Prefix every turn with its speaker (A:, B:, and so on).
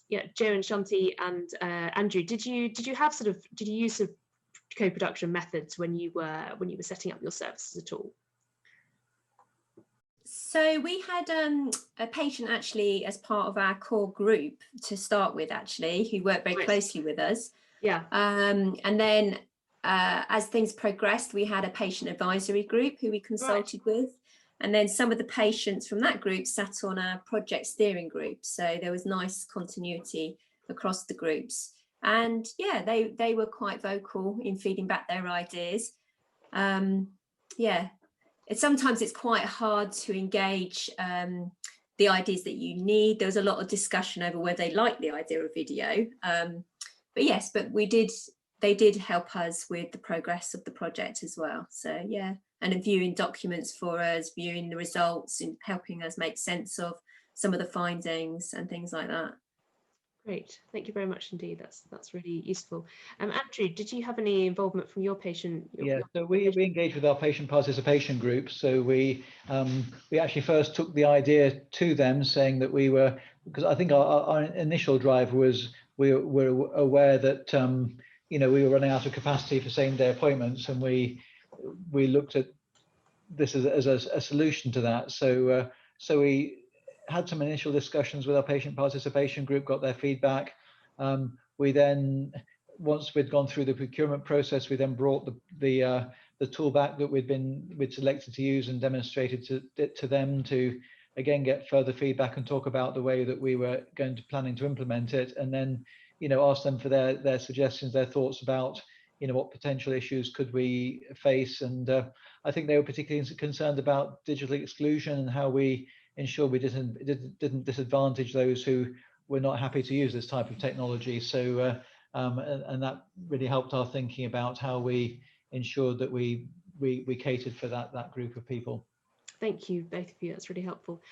A: yeah, Joe and Shanti and Andrew, did you use sort of co-production methods when you were setting up your services at all?
B: So we had a patient actually as part of our core group to start with, actually, who worked very closely with us.
A: Yeah.
B: And then as things progressed, we had a patient advisory group who we consulted with. And then some of the patients from that group sat on our project steering group. So there was nice continuity across the groups. And yeah, they were quite vocal in feeding back their ideas. Yeah. Sometimes it's quite hard to engage the ideas that you need. There was a lot of discussion over whether they liked the idea of video. But yes, but they did help us with the progress of the project as well. So yeah, and viewing documents for us, viewing the results and helping us make sense of some of the findings and things like that.
A: Great, thank you very much indeed. That's really useful. Andrew, did you have any involvement from your patient?
C: So we engaged with our patient participation group. So we actually first took the idea to them, saying that we were, because I think our initial drive was we were aware that we were running out of capacity for same-day appointments, and we looked at this as a solution to that. So we had some initial discussions with our patient participation group, got their feedback. We then, once we'd gone through the procurement process, we then brought the tool back that we'd selected to use and demonstrated to them to again get further feedback and talk about the way that we were planning to implement it, and then ask them for their suggestions, their thoughts about what potential issues could we face. And I think they were particularly concerned about digital exclusion and how we ensure we didn't disadvantage those who were not happy to use this type of technology. So and that really helped our thinking about how we ensured that we catered for that group of people.
A: Thank you, both of you. That's really helpful.